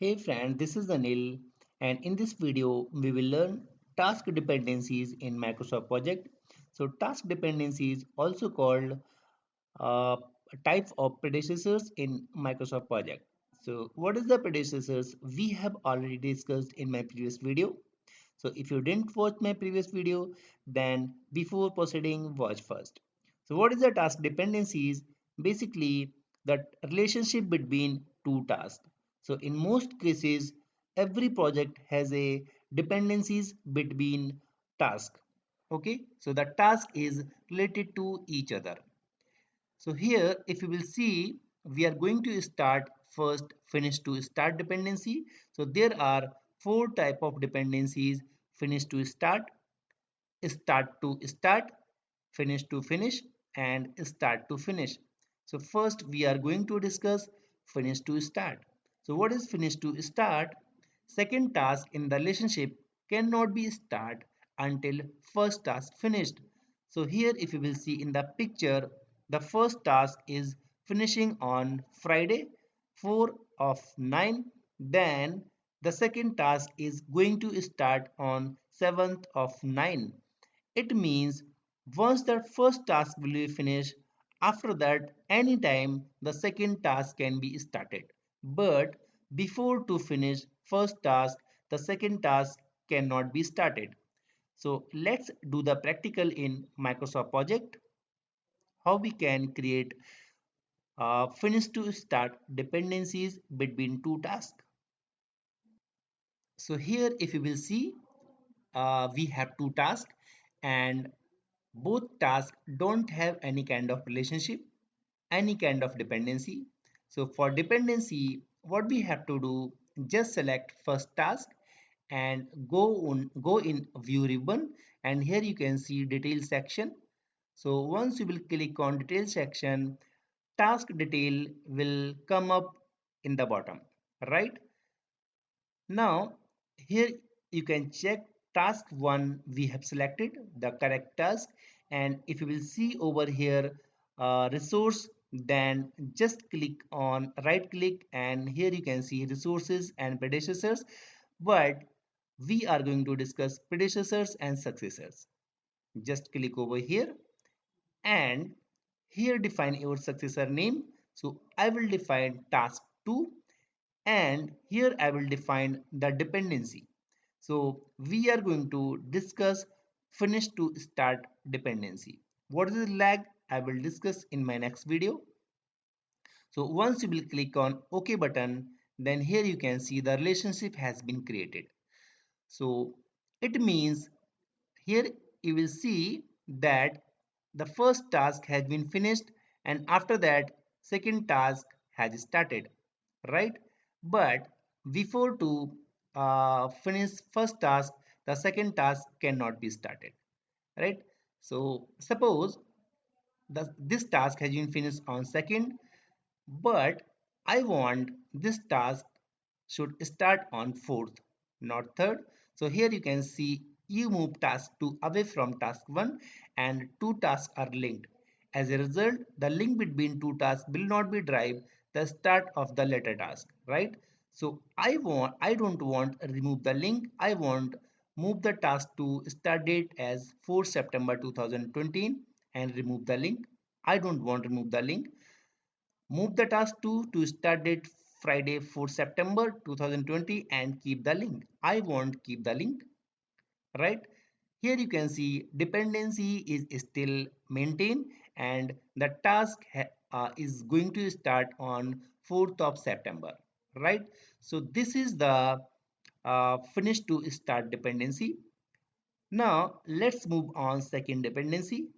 Hey friend, this is Anil, and in this video we will learn task dependencies in Microsoft Project. So task dependencies also called uh, type of predecessors in Microsoft Project. So what is the predecessors? We have already discussed in my previous video. So if you didn't watch my previous video, then before proceeding, watch first. So what is the task dependencies? Basically, the relationship between two tasks. So in most cases, every project has a dependencies between tasks. Okay, so the task is related to each other. So here, if you will see, we are going to start first finish to start dependency. So there are four type of dependencies: finish to start to start, finish to finish, and start to finish. So first we are going to discuss finish to start. So what is finish to start? Second task in the relationship cannot be start until first task finished. So here if you will see in the picture, the first task is finishing on Friday 4 of 9. Then the second task is going to start on 7th of 9. It means once the first task will be finished, after that anytime the second task can be started. But before to finish first task, the second task cannot be started. So let's do the practical in Microsoft Project, how we can create finish to start dependencies between two tasks. So here if you will see, we have two tasks and both tasks don't have any kind of relationship, any kind of dependency. So for dependency, what we have to do, just select first task and go in view ribbon, and here you can see detail section. So once you will click on detail section, task detail will come up in the bottom, right? Now, here you can check task 1 we have selected the correct task, and if you will see over here resource, then just click on right click and here you can see resources and predecessors, but we are going to discuss predecessors and successors. Just click over here and here define your successor name. So I will define task 2 and here I will define the dependency. So we are going to discuss finish to start dependency. What is the lag? I will discuss in my next video. So once you will click on OK button, then here you can see the relationship has been created. So it means here you will see that the first task has been finished and after that second task has started, right? But before to finish first task, the second task cannot be started, right? So suppose this task has been finished on second, but I want this task should start on fourth, not third. So here you can see you move task 2 away from task 1 and two tasks are linked. As a result, the link between two tasks will not be drive the start of the later task, right? So I don't want remove the link. I want move the task to start date as 4 September 2020 and remove the link. I don't want remove the link. Move the task to start date Friday 4 September 2020 and keep the link. I won't keep the link, right? Here you can see dependency is still maintained and the task is going to start on 4th of September, right? So this is the finish to start dependency. Now let's move on second dependency.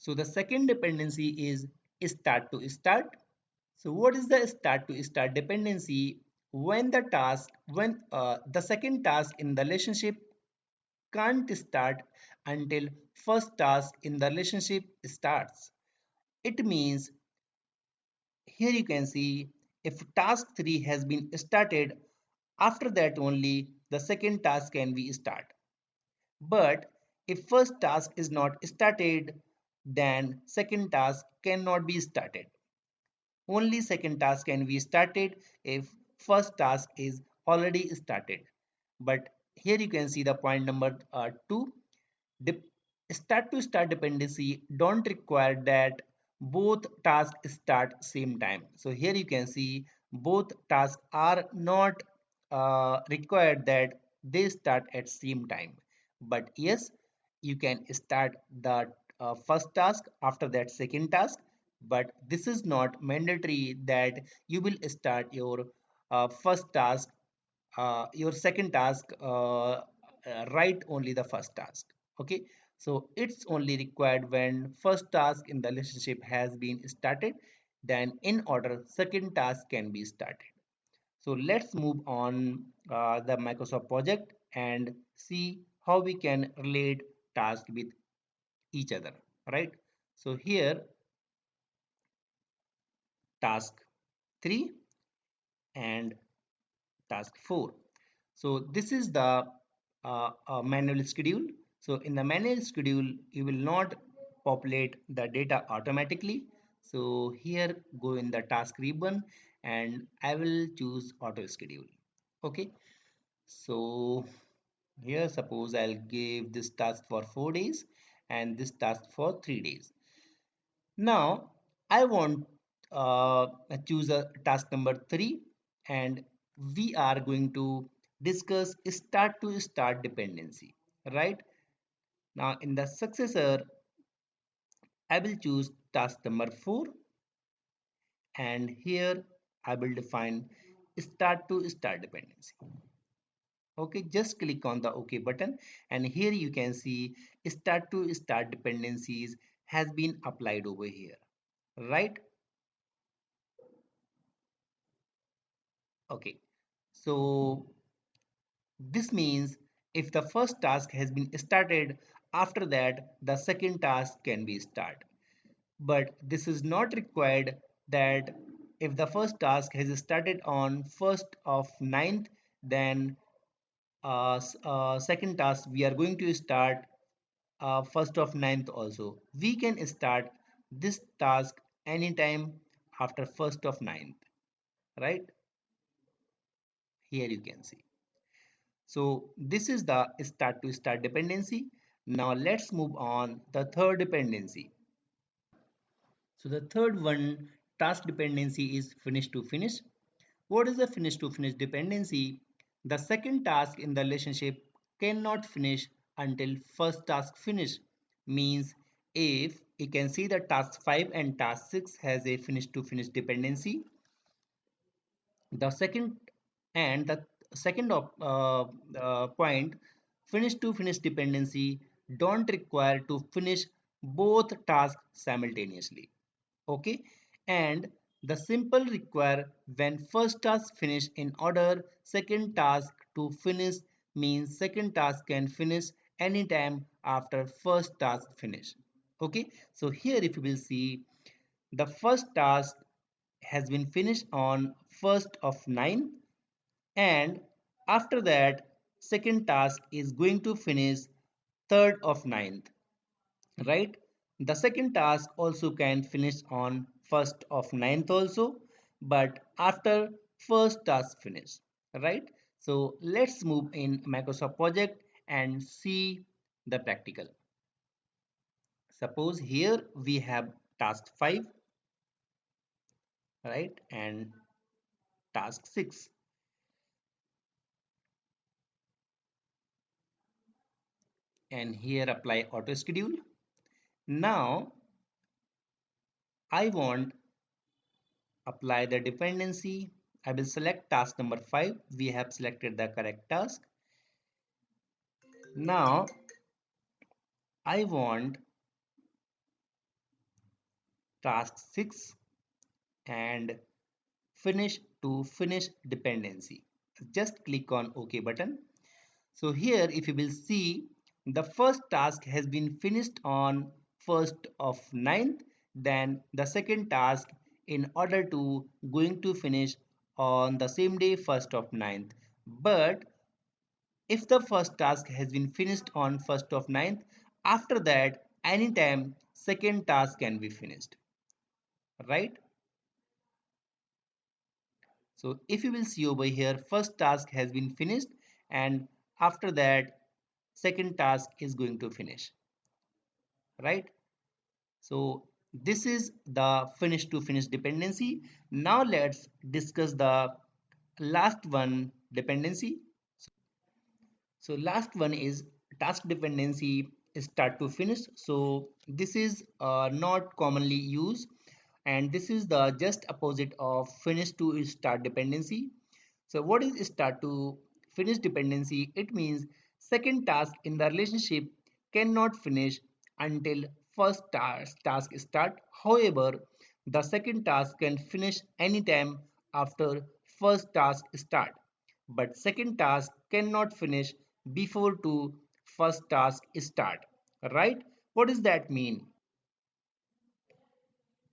So the second dependency is start to start. So what is the start to start dependency? When the second task in the relationship can't start until first task in the relationship starts. It means here you can see if task 3 has been started, after that only the second task can be start. But if first task is not started, then second task cannot be started. Only second task can be started if first task is already started. But here you can see the point number 2. Dep Start to start dependency don't require that both tasks start same time. So here you can see both tasks are not required that they start at same time. But yes, you can start the first task after that second task. But this is not mandatory that you will start your first task, your second task, write only the first task. Okay, so it's only required when first task in the relationship has been started, then in order second task can be started. So let's move on the Microsoft project and see how we can relate task with each other, right? So here task 3 and task 4. So this is the manual schedule. So in the manual schedule, you will not populate the data automatically. So here go in the task ribbon and I will choose auto schedule. Okay. So here suppose I'll give this task for 4 days and this task for 3 days. Now I want choose a task number 3 and we are going to discuss start to start dependency, right? Now in the successor I will choose task number 4 and here I will define start to start dependency. Okay, just click on the OK button and here you can see start to start dependencies has been applied over here, right? Okay, so this means if the first task has been started, after that the second task can be started. But this is not required that if the first task has started on 1st of ninth, then second task we are going to start 1st of ninth also. We can start this task anytime after 1st of ninth, right? Here you can see. So this is the start to start dependency. Now let's move on the third dependency. So the third one, task dependency, is finish to finish. What is the finish to finish dependency? The second task in the relationship cannot finish until first task finish. Means if you can see the task 5 and task 6 has a finish to finish dependency, the second and the second point, finish to finish dependency don't require to finish both tasks simultaneously. Okay, and the simple require when first task finish in order second task to finish, means second task can finish anytime after first task finish. Okay, so here if you will see the first task has been finished on 1st of 9 and after that second task is going to finish 3rd of ninth, right? The second task also can finish on 1st of ninth also, but after first task finish, right? So let's move in Microsoft project and see the practical. Suppose here we have task 5, right, and task 6, and here apply auto schedule. Now I want apply the dependency. I will select task number 5. We have selected the correct task. Now I want task 6 and finish to finish dependency. Just click on OK button. So here if you will see the first task has been finished on 1st of ninth, then the second task in order to going to finish on the same day 1st of ninth. But if the first task has been finished on 1st of ninth, after that anytime second task can be finished, right? So if you will see over here, first task has been finished, and after that second task is going to finish, right? So this is the finish to finish dependency. Now let's discuss the last one dependency. So last one is task dependency start to finish. So this is not commonly used, and this is the just opposite of finish to start dependency. So what is start to finish dependency? It means second task in the relationship cannot finish until first task start. However, the second task can finish anytime after first task start. But second task cannot finish before to first task start. Right? What does that mean?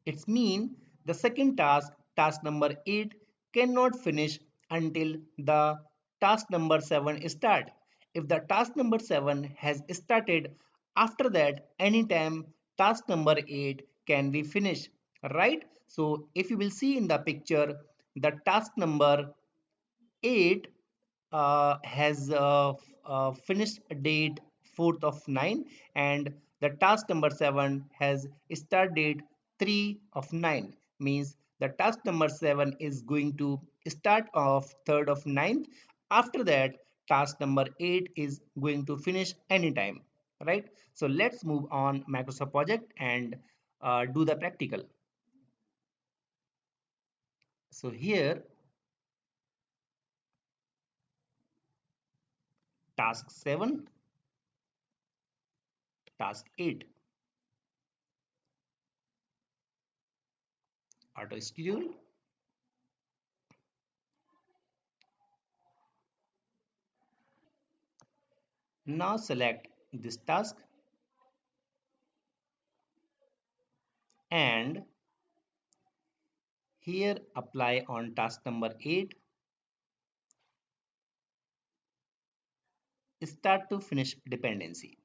It's mean the second task, task number 8, cannot finish until the task number 7 start. If the task number 7 has started, after that anytime task number 8 can be finished. Right? So if you will see in the picture, the task number 8 has finished date 4th of 9, and the task number 7 has start date 3 of 9, means the task number 7 is going to start of 3rd of 9th. After that task number 8 is going to finish anytime, right? So let's move on Microsoft project and do the practical. So here task 7, task 8, auto schedule. Now select this task and here apply on task number 8, start to finish dependency.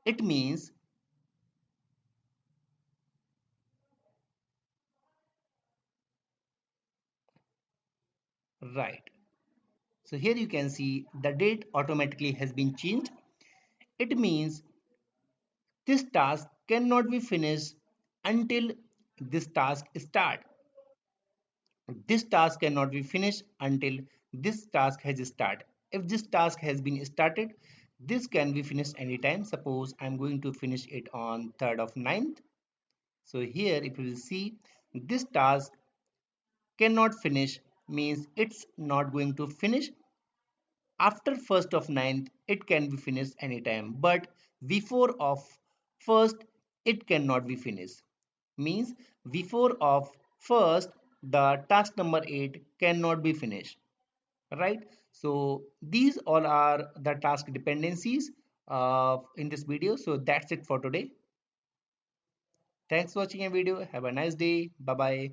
It means right. So here you can see the date automatically has been changed. It means this task cannot be finished until this task start. This task cannot be finished until this task has started. If this task has been started, this can be finished anytime. Suppose I'm going to finish it on 3rd of 9th. So here if you will see, this task cannot finish means it's not going to finish after 1st of 9th. It can be finished anytime, but before of first it cannot be finished, means before of first the task number 8 cannot be finished, right? So these all are the task dependencies in this video. So that's it for today. Thanks for watching a video. Have a nice day. Bye bye.